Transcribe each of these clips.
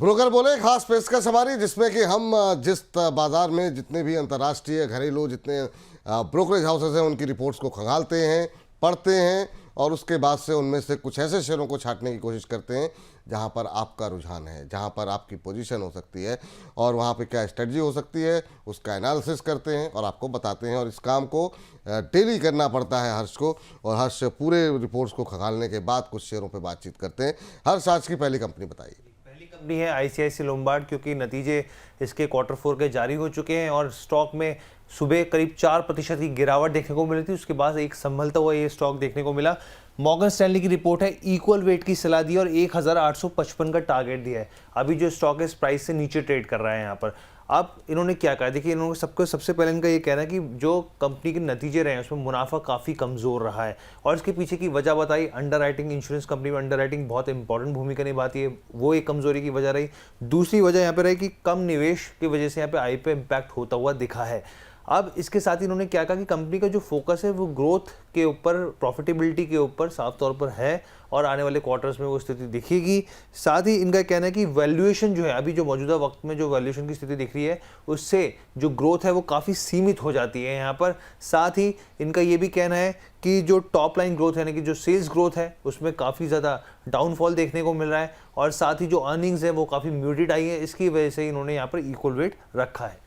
Broker बोले खास पेशकश हमारी, जिसमें कि हम जिस बाजार में जितने भी अंतर्राष्ट्रीय घरेलू जितने ब्रोकरेज हाउसेस हैं उनकी रिपोर्ट्स को खंगालते हैं, पढ़ते हैं और उसके बाद से उनमें से कुछ ऐसे शेयरों को छांटने की कोशिश करते हैं जहां पर आपका रुझान है, जहां पर आपकी पोजीशन हो सकती है और वहां पे क्या स्ट्रेटजी हो सकती है, उसका एनालिसिस करते हैं और आपको बताते हैं। और इस काम को डेली करना पड़ता है हर्ष को, और हर्ष पूरे रिपोर्ट्स को खंगालने के बाद कुछ शेयरों पे बातचीत करते हैं। हर्ष, आज की पहली कंपनी बताइए। पहली कंपनी है आईसीआईसी लोम्बार्ड, क्योंकि नतीजे इसके क्वार्टर 4 के जारी हो चुके हैं और स्टॉक में सुबह करीब 4% की गिरावट देखने को मिली थी। उसके बाद एक संभलता हुआ ये स्टॉक देखने को मिला। मॉर्गन स्टैनली की रिपोर्ट है, इक्वल वेट की सलाह दी और 1855 का टारगेट दिया है। अभी जो स्टॉक है इस प्राइस से नीचे ट्रेड कर रहा है यहाँ पर। अब इन्होंने क्या कहा, देखिए इन्होंने सबसे पहले इनका ये कहना है कि जो कंपनी के नतीजे रहे हैं उसमें मुनाफा काफ़ी कमज़ोर रहा है और इसके पीछे की वजह बताई। अंडरराइटिंग, इंश्योरेंस कंपनी में अंडरराइटिंग बहुत इंपॉर्टेंट भूमिका निभाती है, वो एक कमज़ोरी की वजह रही। दूसरी वजह यहाँ पर रही कि कम निवेश की वजह से यहाँ पे आई पे इम्पैक्ट होता हुआ दिखा है। अब इसके साथ ही इन्होंने क्या कहा कि कंपनी का जो फोकस है वो ग्रोथ के ऊपर, प्रॉफिटेबिलिटी के ऊपर साफ तौर पर है और आने वाले क्वार्टर्स में वो स्थिति दिखेगी। साथ ही इनका कहना है कि वैल्यूएशन जो है, अभी जो मौजूदा वक्त में जो वैल्यूएशन की स्थिति दिख रही है उससे जो ग्रोथ है वो काफ़ी सीमित हो जाती है यहाँ पर। साथ ही इनका ये भी कहना है कि जो टॉप लाइन ग्रोथ है, यानी कि जो सेल्स ग्रोथ है उसमें काफ़ी ज़्यादा डाउनफॉल देखने को मिल रहा है और साथ ही जो अर्निंग्स है वो काफ़ी म्यूटेड आई है। इसकी वजह से इन्होंने यहाँ पर इक्वल वेट रखा है।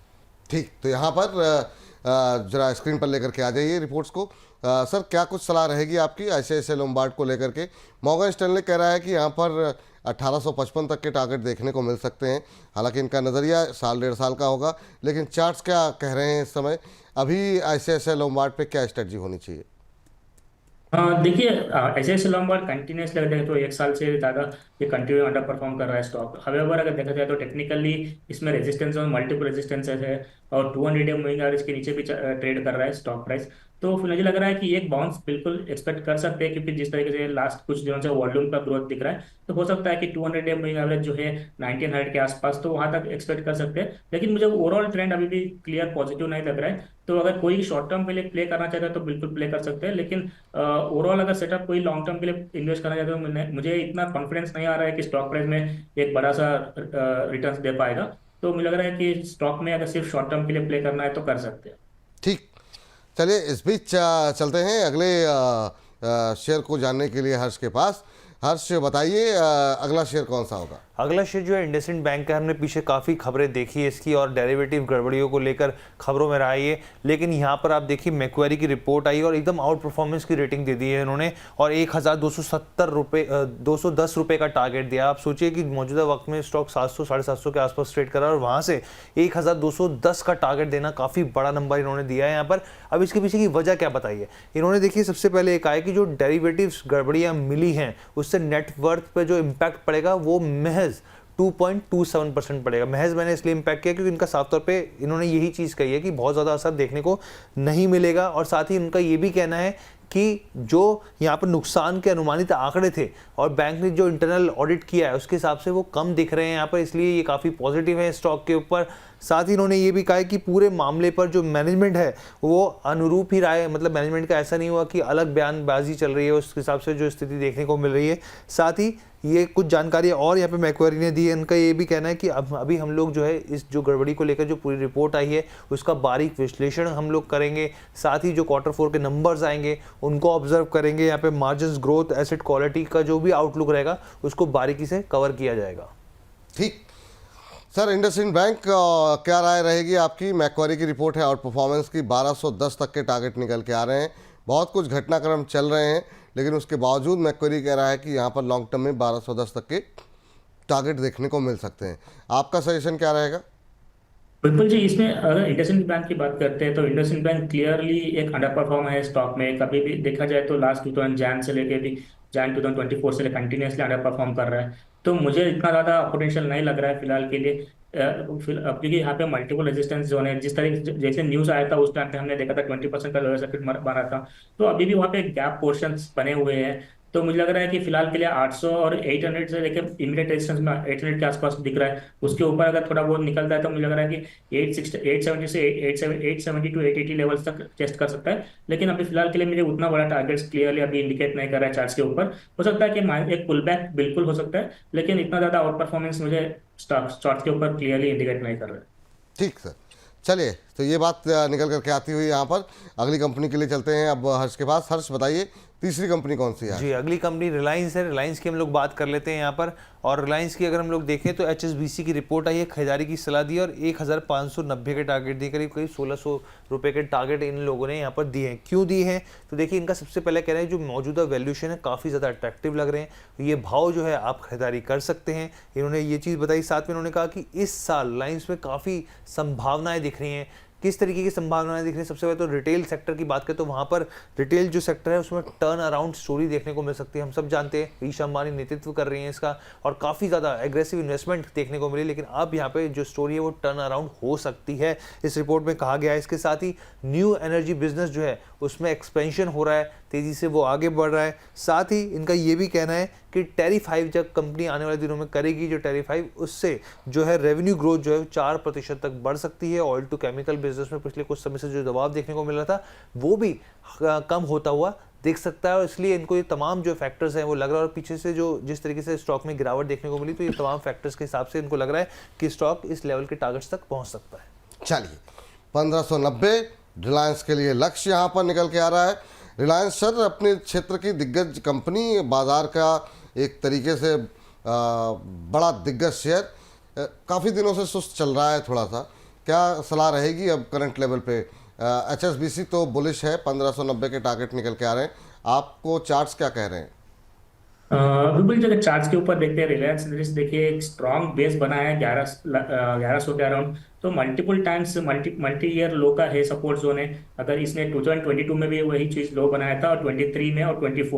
ठीक, तो यहाँ पर जरा स्क्रीन पर लेकर के आ जाइए रिपोर्ट्स को। सर, क्या कुछ सलाह रहेगी आपकी आईसीआईसीआई लोम्बार्ड को लेकर के? मॉर्गन स्टैनले कह रहा है कि यहाँ पर 1855 तक के टारगेट देखने को मिल सकते हैं। हालांकि इनका नज़रिया साल 1.5 साल का होगा, लेकिन चार्ट्स क्या कह रहे हैं इस समय? अभी आईसीआईसीआई लोम्बार्ड पे क्या स्ट्रेटजी होनी चाहिए? देखिए, ऐसे लोम्बार्ड कंटिन्यूसली अगर देखें तो 1 साल से ज़्यादा ये कंटिन्यू अंडर परफॉर्म कर रहा है स्टॉक। हवेवर अगर देखा जाए तो टेक्निकली इसमें रेजिस्टेंस और मल्टीपल रेजिस्टेंसेस है और 200 डे मूविंग एवरेज के नीचे भी ट्रेड कर रहा है स्टॉक प्राइस। तो फिर मुझे लग रहा है कि एक बाउंस बिल्कुल एक्सपेक्ट कर सकते हैं, क्योंकि जिस तरीके से लास्ट कुछ दिनों से वॉल्यूम का ग्रोथ दिख रहा है तो हो सकता है कि 200 डे मूविंग एवरेज जो है 1900 के आसपास, तो वहां तक एक्सपेक्ट कर सकते हैं। लेकिन मुझे ओवरऑल ट्रेंड अभी भी क्लियर पॉजिटिव नहीं लग रहा है। तो अगर कोई शॉर्ट टर्म के लिए प्ले करना चाहता है तो बिल्कुल प्ले कर सकते हैं, लेकिन ओवरऑल अगर सेटअप कोई लॉन्ग टर्म के लिए इन्वेस्ट करना चाहते हो तो मुझे इतना कॉन्फिडेंस नहीं आ रहा है कि स्टॉक प्राइस में एक बड़ा सा रिटर्न दे पाएगा। तो मुझे लग रहा है कि स्टॉक में अगर सिर्फ शॉर्ट टर्म के लिए प्ले करना है तो कर सकते हैं। ठीक, चलिए इस बीच चलते हैं अगले शेयर को जानने के लिए हर्ष के पास। हर्ष, बताइए अगला शेयर कौन सा होगा? अगला शेयर जो है इंडसइंड बैंक का। हमने पीछे काफ़ी खबरें देखी है इसकी और डेरिवेटिव गड़बड़ियों को लेकर खबरों में रहा है, लेकिन यहाँ पर आप देखिए मैक्वेरी की रिपोर्ट आई और एकदम आउट परफॉर्मेंस की रेटिंग दे दी है इन्होंने और 1210 रुपये का टारगेट दिया। आप सोचिए कि मौजूदा वक्त में स्टॉक 700 750 के आसपास ट्रेड कर रहा है और वहाँ से 1210 का टारगेट देना काफ़ी बड़ा नंबर इन्होंने दिया है यहाँ पर। अब इसके पीछे की वजह क्या बताइए इन्होंने? देखिए, सबसे पहले एक आया कि जो डेरिवेटिव्स गड़बड़ियाँ मिली हैं उससे नेट वर्थ पे जो इम्पैक्ट पड़ेगा वो महज 2.27% पड़ेगा। महज मैंने इसलिए इम्पैक्ट किया क्योंकि इनका साफ तौर पे इन्होंने यही चीज़ कही है कि बहुत ज़्यादा असर देखने को नहीं मिलेगा और साथ ही इनका ये भी कहना है कि जो यहाँ पर नुकसान के अनुमानित आंकड़े थे और बैंक ने जो इंटरनल ऑडिट किया है उसके हिसाब से वो कम दिख रहे हैं यहाँ पर, इसलिए ये काफ़ी पॉजिटिव है स्टॉक के ऊपर। साथ ही इन्होंने ये भी कहा है कि पूरे मामले पर जो मैनेजमेंट है वो अनुरूप ही रहा है, मतलब मैनेजमेंट का ऐसा नहीं हुआ कि अलग बयानबाजी चल रही है, उस हिसाब से जो स्थिति देखने को मिल रही है। साथ ही ये कुछ जानकारी और यहाँ पे मैक्वेरी ने दी है। इनका ये भी कहना है कि अभी हम लोग जो है इस जो गड़बड़ी को लेकर जो पूरी रिपोर्ट आई है उसका बारीक विश्लेषण हम लोग करेंगे। साथ ही जो क्वार्टर 4 के नंबर्स आएंगे उनको ऑब्जर्व करेंगे। यहाँ पे मार्जिन्स, ग्रोथ, एसेट क्वालिटी का जो भी आउटलुक रहेगा उसको बारीकी से कवर किया जाएगा। ठीक सर, इंडसइंड बैंक क्या राय रहेगी आपकी? मैक्वेरी की रिपोर्ट है आउट परफॉर्मेंस की, 1210 तक के टारगेट निकल के आ रहे हैं। बहुत कुछ घटनाक्रम चल रहे हैं लेकिन उसके बावजूद मैक्वेरी कह रहा है कि यहाँ पर लॉन्ग टर्म में 1210 तक के टारगेट देखने को मिल सकते हैं। आपका सजेशन क्या रहेगा? बिल्कुल जी, इसमें अगर इंडसइंड बैंक की बात करते हैं तो इंडसइंड बैंक क्लियरली एक अंडर परफॉर्म है स्टॉक में। कभी भी देखा जाए तो लास्ट 2000 जैन से लेके भी जैन 2024 से कंटिन्यूसली अंडर परफॉर्म कर रहा है। तो मुझे इतना ज़्यादा पोटेंशियल नहीं लग रहा है फिलहाल के लिए। क्योंकि यहाँ पे मल्टीपल रेजिस्टेंस जोन है। जिस तरीके जैसे न्यूज़ आया था उस टाइम पे हमने देखा था 20% का लोअर सर्किट बना था, तो अभी भी वहाँ पे गैप पोर्शंस बने हुए हैं। तो मुझे लग रहा है कि फिलहाल के लिए 800 और 800 से लेकर इमीडिएट रेजिस्टेंस में 800 के आसपास दिख रहा है। उसके ऊपर अगर थोड़ा बहुत निकलता है तो मुझे लग रहा है कि 870 से 870 टू 880 लेवल्स तक टेस्ट कर सकता है। लेकिन अभी फिलहाल के लिए मुझे उतना बड़ा टारगेट्स क्लियरली अभी इंडिकेट नहीं कर रहा है चार्ट्स के ऊपर। हो सकता है कि एक पुल बैक बिल्कुल हो सकता है, लेकिन इतना ज्यादा आउट परफॉर्मेंस मुझे चार्ट्स के ऊपर क्लियरली इंडिकेट नहीं कर रहा है। ठीक सर, चलिए तो ये बात निकल करके आती हुई यहाँ पर अगली कंपनी के लिए चलते हैं अब हर्ष के पास। हर्ष बताइए तीसरी कंपनी कौन सी है? जी, अगली कंपनी रिलायंस है। रिलायंस की हम लोग बात कर लेते हैं यहाँ पर। और रिलायंस की अगर हम लोग देखें तो HSBC की रिपोर्ट आई है, खरीदारी की सलाह दी और 1590 के टारगेट दिए, करीब करीब 1600 रुपये के टारगेट इन लोगों ने यहाँ पर दिए हैं। क्यों दिए हैं? तो देखिए, इनका सबसे पहले कह रहे हैं जो मौजूदा वैल्यूएशन है काफ़ी ज़्यादा अट्रैक्टिव लग रहे हैं, ये भाव जो है आप खरीदारी कर सकते हैं, इन्होंने ये चीज़ बताई। साथ में इन्होंने कहा कि इस साल रिलायंस में काफ़ी संभावनाएँ दिख रही हैं। किस तरीके की संभावनाएं दिख रही है? सबसे पहले तो रिटेल सेक्टर की बात करें तो वहां पर रिटेल जो सेक्टर है उसमें टर्न अराउंड स्टोरी देखने को मिल सकती है। हम सब जानते हैं ईशा अंबानी नेतृत्व कर रही हैं इसका और काफ़ी ज़्यादा एग्रेसिव इन्वेस्टमेंट देखने को मिली, लेकिन अब यहाँ पे जो स्टोरी है वो टर्न अराउंड हो सकती है, इस रिपोर्ट में कहा गया है। इसके साथ ही न्यू एनर्जी बिजनेस जो है उसमें एक्सपेंशन हो रहा है, तेज़ी से वो आगे बढ़ रहा है। साथ ही इनका ये भी कहना है कि टैरिफ हाइक जब कंपनी आने वाले दिनों में करेगी, जो टैरिफ हाइक, उससे जो है रेवेन्यू ग्रोथ जो है 4% तक बढ़ सकती है। ऑयल टू केमिकल बिजनेस में पिछले कुछ समय से जो दबाव देखने को मिल रहा था वो भी कम होता हुआ दिख सकता है, और इसलिए इनको ये तमाम जो फैक्टर्स हैं वो लग रहा है। और पीछे से जो जिस तरीके से स्टॉक में गिरावट देखने को मिली, तो ये तमाम फैक्टर्स के हिसाब से इनको लग रहा है कि स्टॉक इस लेवल के टारगेट्स तक पहुंच सकता है। चलिए 1590 रिलायंस के लिए लक्ष्य यहाँ पर निकल के आ रहा है। रिलायंस सर अपने क्षेत्र की दिग्गज कंपनी, बाजार का एक तरीके से बड़ा दिग्गज शेयर, काफ़ी दिनों से सुस्त चल रहा है थोड़ा सा, क्या सलाह रहेगी अब करंट लेवल पे? HSBC तो बुलिश है, 1590 के टारगेट निकल के आ रहे हैं, आपको चार्ट्स क्या कह रहे हैं? बिल्कुल, जब चार्ट्स के ऊपर देखते हैं रिलायंस इंडस्ट्रीज, देखिए एक स्ट्रॉन्ग बेस बना है 1100 के अराउंड। तो मल्टीपल टाइम्स मल्टी ईयर लो का है सपोर्ट जोन है। अगर इसने 2022 में भी वही चीज लो बनाया था और 23 में और 23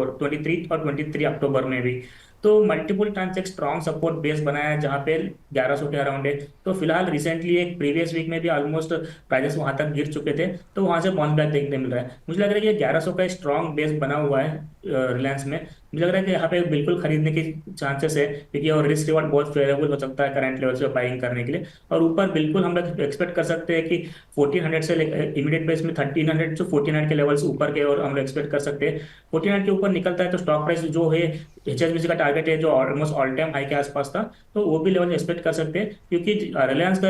और 23 अक्टूबर में भी, तो मल्टीपल टाइम्स एक स्ट्रॉन्ग सपोर्ट बेस बनाया है जहां पे 1100 के अराउंड है। तो फिलहाल रिसेंटली एक प्रीवियस वीक में भी ऑलमोस्ट प्राइसेस वहां तक गिर चुके थे, तो वहां से बाउंस बैक देखने मिल रहा है। मुझे लग रहा है कि 1100 का स्ट्रॉन्ग बेस बना हुआ है रिलायंस में। मुझे लग रहा है कि यहाँ पे बिल्कुल खरीदने की चांसेस है, क्योंकि और रिस्क रिवॉर्ड बहुत फेवरेबल हो सकता है करंट लेवल से बाइंग करने के लिए। और ऊपर बिल्कुल हम लोग एक्सपेक्ट कर सकते हैं कि 1400 से इमीडिएट बेस में 1300 से 1400 के लेवल्स ऊपर के, और हम लोग एक्सपेक्ट कर सकते हैं 1400 के ऊपर निकलता है तो स्टॉक प्राइस जो है HSBC का टारगेट है जो ऑलमोस्ट ऑल टाइम हाई के आसपास था, तो वो भी लेवल एक्सपेक्ट कर सकते हैं। क्योंकि रिलायंस का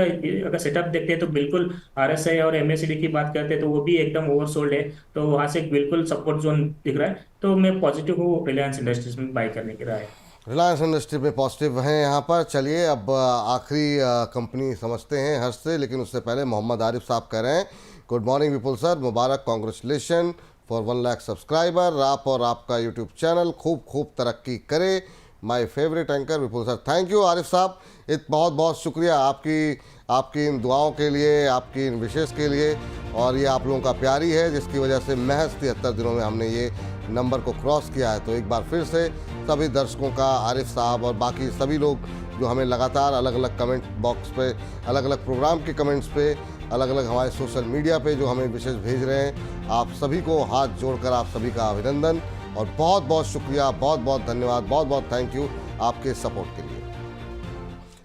अगर सेटअप देखते हैं तो बिल्कुल RSI और MACD की बात करते हैं तो वो भी एकदम ओवरसोल्ड है, तो वहां से बिल्कुल सपोर्ट जोन दिख रहा है। तो मैं पॉजिटिव हूँ रिलायंस इंडस्ट्रीज में बाय करने की राय। रिलायंस इंडस्ट्री में पॉजिटिव हैं यहाँ पर। चलिए अब आखिरी कंपनी समझते हैं हर्ष से, लेकिन उससे पहले मोहम्मद आरिफ साहब कह रहे हैं, good morning Vipul sir, Mubarak, congratulation for 1 lakh subscriber. आप और आपका यूट्यूब चैनल खूब खूब तरक्की करे। My favourite anchor Vipul sir. Thank you Arif साहब, बहुत बहुत शुक्रिया आपकी इन दुआओं के लिए, आपकी इन विशेष के लिए, और ये आप लोगों का प्यार ही है जिसकी वजह से महज 73 दिनों में हमने ये नंबर को क्रॉस किया है। तो एक बार फिर से सभी दर्शकों का, आरिफ साहब और बाकी सभी लोग जो हमें लगातार अलग अलग कमेंट बॉक्स पे, अलग अलग प्रोग्राम के कमेंट्स पे, अलग अलग हमारे सोशल मीडिया पे जो हमें विशेष भेज रहे हैं, आप सभी को हाथ जोड़कर आप सभी का अभिनंदन और बहुत बहुत शुक्रिया, बहुत बहुत धन्यवाद, बहुत बहुत थैंक यू आपके सपोर्ट के लिए।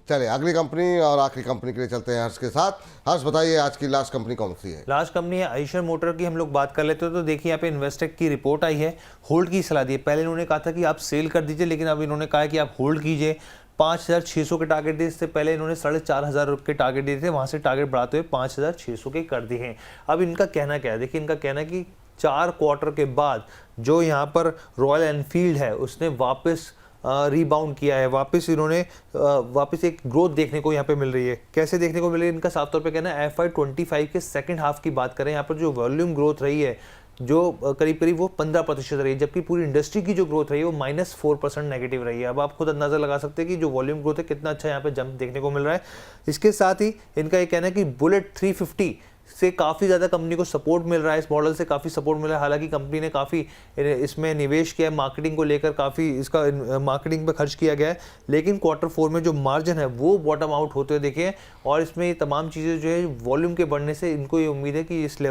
चलिए अगली कंपनी और आखिरी कंपनी के लिए चलते हैं हर्ष के साथ। हर्ष बताइए आज की लास्ट कंपनी कौन सी है? लास्ट कंपनी है आइशर मोटर की। हम लोग बात कर लेते हैं तो देखिए यहाँ पे इन्वेस्टेक की रिपोर्ट आई है, होल्ड की सलाह दी है। पहले इन्होंने कहा था कि आप सेल कर दीजिए, लेकिन अब इन्होंने कहा कि आप होल्ड कीजिए। 5600 के टारगेट दिए, इससे पहले इन्होंने 4500 के टारगेट दिए थे, वहां से टारगेट बढ़ाते हुए 5600 के कर दिए हैं। अब इनका कहना क्या है? देखिए इनका कहना है कि 4 क्वार्टर के बाद जो यहाँ पर रॉयल एनफील्ड है उसने वापस रीबाउंड किया है, वापस एक ग्रोथ देखने को यहाँ पे मिल रही है। कैसे देखने को मिल रही है? इनका साफ तौर पे कहना है FY25 के सेकंड हाफ की बात करें, यहाँ पर जो वॉल्यूम ग्रोथ रही है जो करीब करीब वो 15% रही है, जबकि पूरी इंडस्ट्री की जो ग्रोथ रही है वो -4% नेगेटिव रही है। अब आप खुद अंदाजा लगा सकते हैं कि जो वॉल्यूम ग्रोथ है कितना अच्छा यहाँ पे जंप देखने को मिल रहा है। इसके साथ ही इनका ये कहना है कि बुलेट 350 से काफ़ी ज़्यादा कंपनी को सपोर्ट मिल रहा है, इस मॉडल से काफ़ी सपोर्ट मिल रहा है। हालांकि कंपनी ने काफ़ी इसमें निवेश किया है, मार्केटिंग को लेकर काफ़ी इसका मार्केटिंग पे खर्च किया गया है, लेकिन क्वार्टर 4 में जो मार्जिन है वो बॉटम आउट होते हुए देखे। और इसमें ये तमाम चीज़ें जो है वॉल्यूम के बढ़ने से इनको ये उम्मीद है कि इस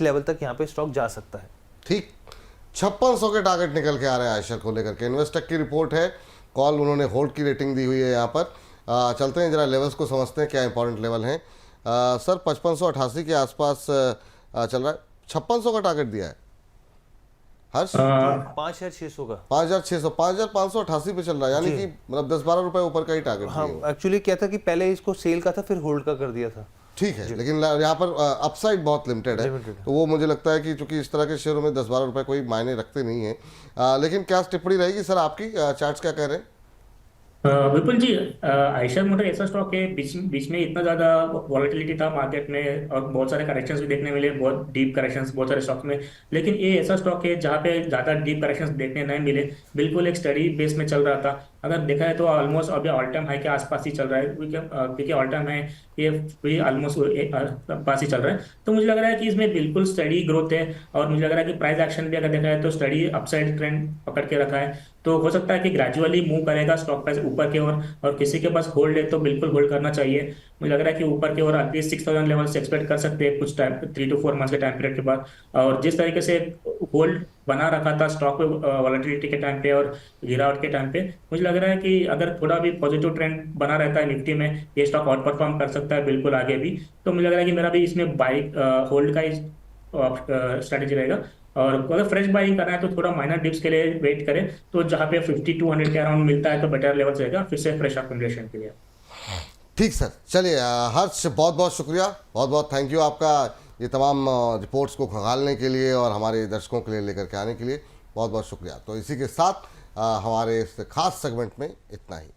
लेवल तक यहाँ पे स्टॉक जा सकता है। ठीक, 5600 के टारगेट निकल के आ रहे हैं आयशर को लेकर के। इन्वेस्टक की रिपोर्ट है, कॉल उन्होंने होल्ड की रेटिंग दी हुई है यहाँ पर। चलते हैं जरा लेवल्स को समझते हैं क्या इंपॉर्टेंट लेवल हैं। सर 5588 के आसपास चल रहा है, 5600 का टारगेट दिया है हर्ष। 5600 का 5600, 5588 पे चल रहा है, यानी कि मतलब 10-12 रुपए ऊपर का ही टारगेट हाँ, एक्चुअली क्या था कि पहले इसको सेल का था, फिर होल्ड का कर दिया था। ठीक है, लेकिन यहाँ पर अपसाइड बहुत लिमिटेड है, तो वो मुझे लगता है कि चूंकि इस तरह के शेयरों में 10-12 रुपए कोई मायने रखते नहीं है। लेकिन क्या टिप्पणी रहेगी सर आपकी, चार्ट्स क्या कह रहे हैं? विपुल जी, आयशर मोटर ऐसा स्टॉक है, बीच में इतना ज्यादा वॉलेटिलिटी था मार्केट में और बहुत सारे करेक्शंस भी देखने मिले, बहुत डीप करेक्शंस बहुत सारे स्टॉक में। लेकिन ये ऐसा स्टॉक है जहाँ पे ज्यादा डीप करेक्शंस देखने नहीं मिले, बिल्कुल एक स्टडी बेस में चल रहा था। अगर देखा है तो ऑलमोस्ट अभी ऑल टाइम हाई के आसपास ही चल रहा है, क्योंकि ऑल टाइम हाई ये भी ऑलमोस्ट पास ही चल रहा है। तो मुझे लग रहा है कि इसमें बिल्कुल स्टडी ग्रोथ है, और मुझे लग रहा है कि प्राइस एक्शन भी अगर देखा है तो स्टडी अपसाइड ट्रेंड पकड़ के रखा है। तो हो सकता है कि ग्रेजुअली मूव करेगा स्टॉक प्राइस ऊपर की ओर, और किसी के पास होल्ड है तो बिल्कुल होल्ड करना चाहिए। मुझे लग रहा है कि ऊपर की ओर एटलीस्ट 6000 लेवल से एक्सपेक्ट कर सकते हैं कुछ टाइम, 3 to 4 मंथ्स के टाइम पीरियड के बाद। और जिस तरीके से होल्ड बना रखा था स्टॉक पे वॉलेटिलिटी के टाइम पे और गिरावट के टाइम पे, मुझे लग रहा है कि अगर थोड़ा भी पॉजिटिव ट्रेंड बना रहता है निफ्टी में, ये स्टॉक आउट परफॉर्म कर सकता है बिल्कुल आगे भी। तो मुझे लग रहा है कि मेरा भी इसमें बाई होल्ड का ही स्ट्रेटेजी रहेगा। और अगर फ्रेश बाइंग करना है तो थोड़ा माइनर डिप्स के लिए वेट करें, तो जहाँ पे 50-100 के अराउंड मिलता है तो बेटर लेवल रहेगा फिर से फ्रेश अकोमोडेशन के लिए। ठीक सर, चलिए हर्ष बहुत बहुत शुक्रिया, बहुत बहुत थैंक यू आपका ये तमाम रिपोर्ट्स को खंगालने के लिए और हमारे दर्शकों के लिए लेकर के आने के लिए बहुत बहुत शुक्रिया। तो इसी के साथ हमारे इस खास सेगमेंट में इतना ही।